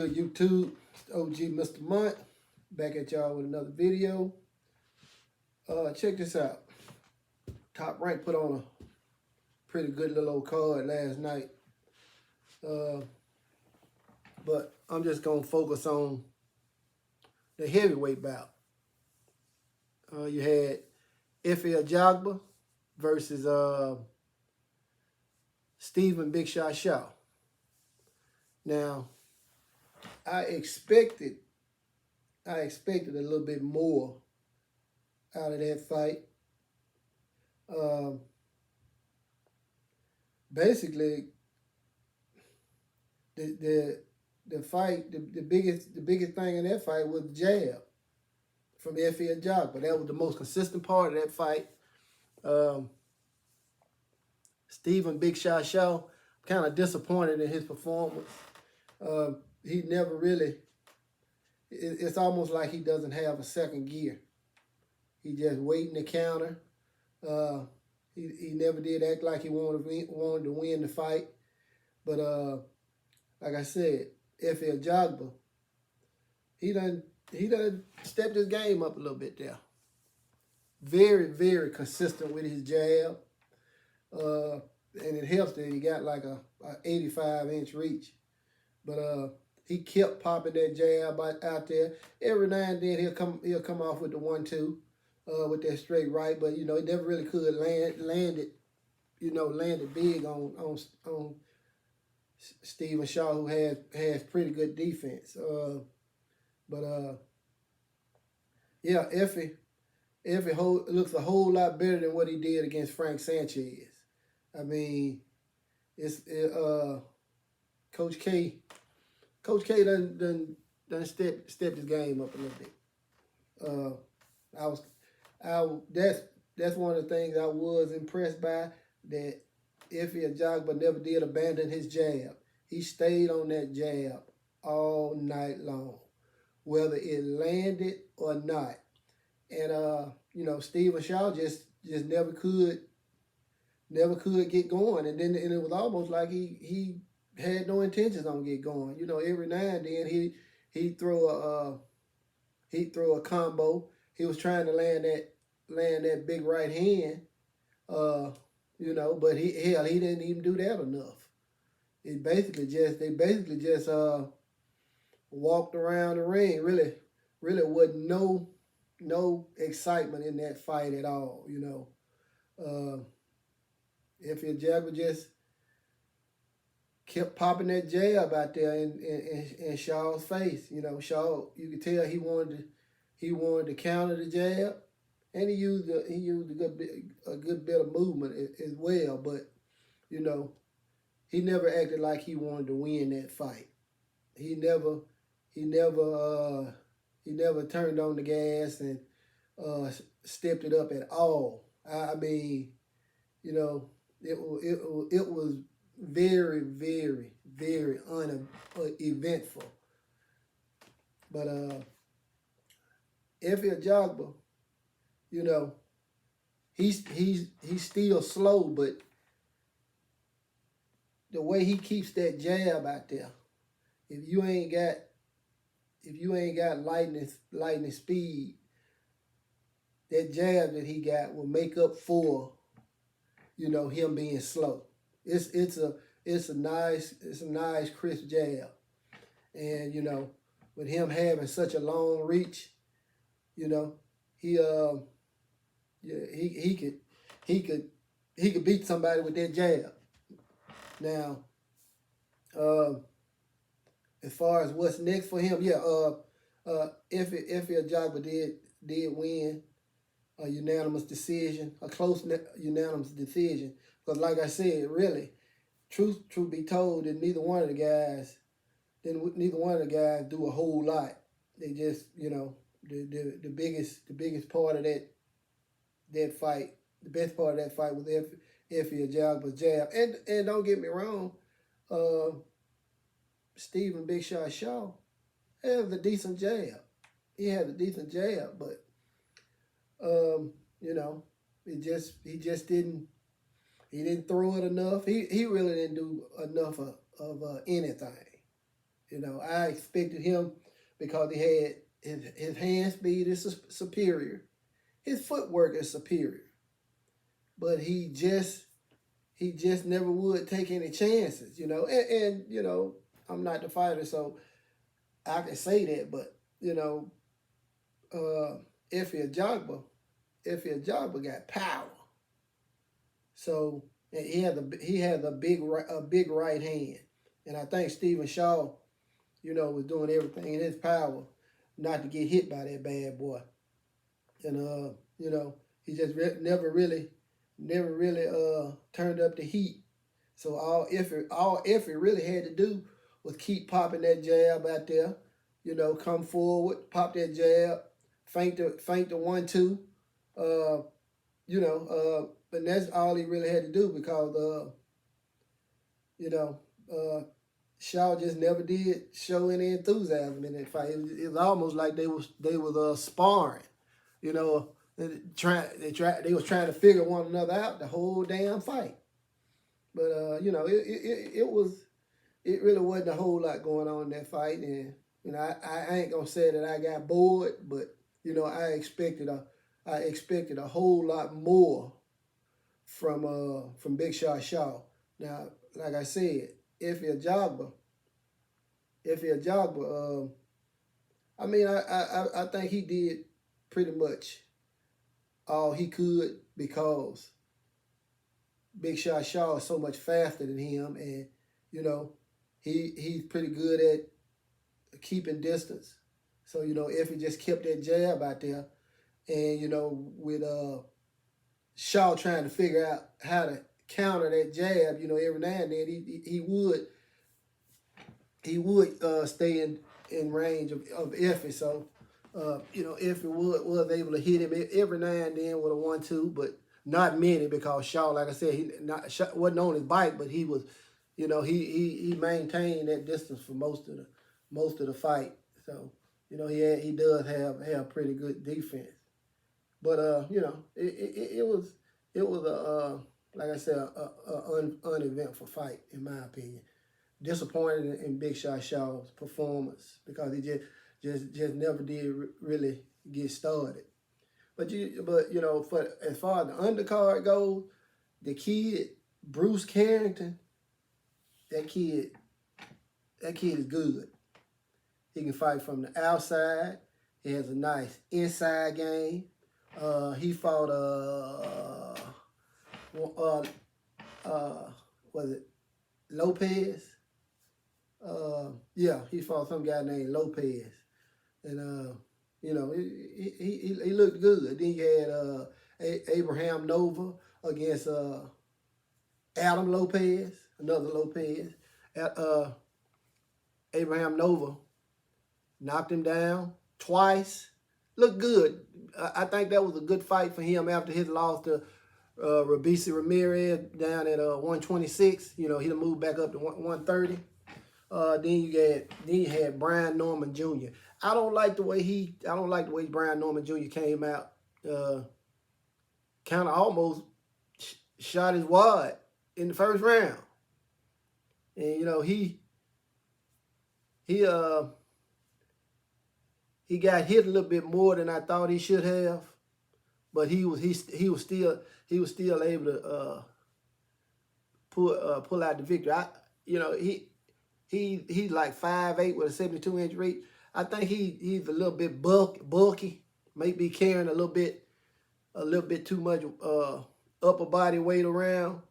good, YouTube? It's OG Mr. Mont back at y'all with another video. Check this out. Top Rank put on a pretty good little old card last night. But I'm just gonna focus on the heavyweight bout. You had Ajagba versus Stephen Big Shot Shaw. Now, I expected a little bit more out of that fight. Basically, the fight, the biggest thing in that fight was the jab from Ajagba. That was the most consistent part of that fight. Stephen Big Shot Shaw, kind of disappointed in his performance. He never really. It's almost like he doesn't have a second gear. He just waiting to counter. He never did act like he wanted to win the fight. But like I said, Ajagba, he done stepped his game up a little bit there. Very, very consistent with his jab. And it helps that he got like a 85-inch reach. But he kept popping that jab out there. Every now and then he'll come off with the 1-2 with that straight right, but he never really could land it big on Stephen Shaw, who has pretty good defense. Yeah, Effie looks a whole lot better than what he did against Frank Sanchez. I mean, Coach K done stepped his game up a little bit. That's one of the things I was impressed by, that Ajagba never did abandon his jab. He stayed on that jab all night long, whether it landed or not. And Stephen Shaw just never could get going, and it was almost like he had no intentions on get going. Every now and then he'd throw a combo. He was trying to land that big right hand, but he didn't even do that enough. They basically just walked around the ring. Really wasn't no excitement in that fight at all. If Ajagba just kept popping that jab out there in Shaw's face, Shaw, you could tell he wanted to counter the jab, and he used a good bit of movement as well. But he never acted like he wanted to win that fight. He never turned on the gas and stepped it up at all. I mean, it was very, very, very uneventful. But Ajagba, he's still slow, but the way he keeps that jab out there, if you ain't got lightning speed, that jab that he got will make up for him being slow. It's a nice crisp jab, and with him having such a long reach, he could beat somebody with that jab. Now, as far as what's next for him, if Ajagba did win a unanimous decision, a close unanimous decision, because like I said, really, truth be told, that neither one of the guys do a whole lot. They just, the biggest part of that fight, the best part of that fight was Ajagba's jab. And don't get me wrong, Stephen Big Shot Shaw has a decent jab. He had a decent jab, but he just didn't throw it enough. He really didn't do enough of anything. You know, I expected him because he had his hand speed is superior, his footwork is superior, but he just never would take any chances. You know, and you know I'm not the fighter, so I can say that, but you know, uh, Effie Ajagba, Effie Ajagba got power. So and he had a big right hand, and I think Stephen Shaw, you know, was doing everything in his power not to get hit by that bad boy. And you know, he just never really turned up the heat. So all Effie really had to do was keep popping that jab out there. You know, come forward, pop that jab, feint the 1-2. Uh, you know, but that's all he really had to do because you know, Shaw just never did show any enthusiasm in that fight. It was almost like they was sparring. You know, they was trying to figure one another out the whole damn fight. But you know, it really wasn't a whole lot going on in that fight, and you know, I ain't gonna say that I got bored, but you know, I expected a whole lot more from Big Shot Shaw. Now, like I said, if he a jogger, I mean, I think he did pretty much all he could because Big Shot Shaw is so much faster than him, and you know, he's pretty good at keeping distance. So you know, if he just kept that jab out there, and you know, with Shaw trying to figure out how to counter that jab, you know, every now and then he would stay in range of Effie. So, you know, Effie was able to hit him every now and then with a 1-2, but not many because Shaw, like I said, wasn't on his bike, but he was, you know, he maintained that distance for most of the fight. So, you know, he does have pretty good defense. But you know, it was a like I said, uneventful fight in my opinion. Disappointed in Big Shot Shaw's performance because he just never did really get started. But you know, for as far as the undercard goes, the kid Bruce Carrington, that kid is good. He can fight from the outside. He has a nice inside game. He fought was it Lopez? Yeah, he fought some guy named Lopez, and you know, he looked good. Then you had Abraham Nova against Adam Lopez, another Lopez. Uh, Abraham Nova knocked him down twice. Looked good. I think that was a good fight for him after his loss to Rabisi Ramirez down at 126. You know, he'll move back up to 130. Then you had Brian Norman Jr. I don't like the way Brian Norman Jr. came out. Kind of almost shot his wad in the first round, and you know he he got hit a little bit more than I thought he should have, but he was still able to pull out the victory. You know he's like 5'8" with a 72-inch reach. I think he's a little bit bulky, maybe carrying a little bit too much upper body weight around.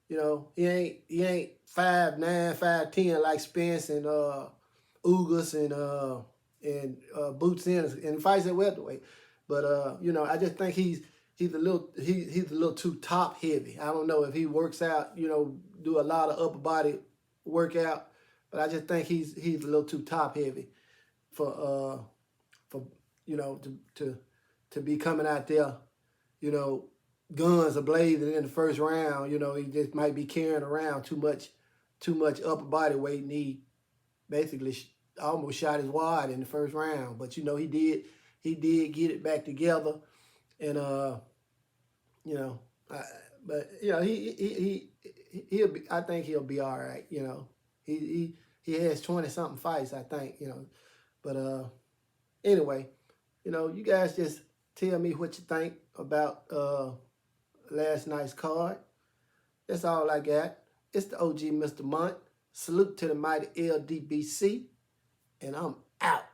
You know, he ain't 5'9", 5'10" like Spence and Ugas and Boots and fights at welterweight. But you know, I just think he's a little too top heavy. I don't know if he works out, you know, do a lot of upper body workout, but I just think he's a little too top heavy for you know to be coming out there, you know, guns are blazing in the first round. You know, he just might be carrying around too much upper body weight, and he basically almost shot his wad in the first round. But you know, he did get it back together, and you know, but you know, he'll be. I think he'll be all right. You know, He has 20-something fights, I think, But anyway, you guys just tell me what you think about last night's card. That's all I got. It's the OG Mr. Mont. Salute to the mighty LDBC, and I'm out.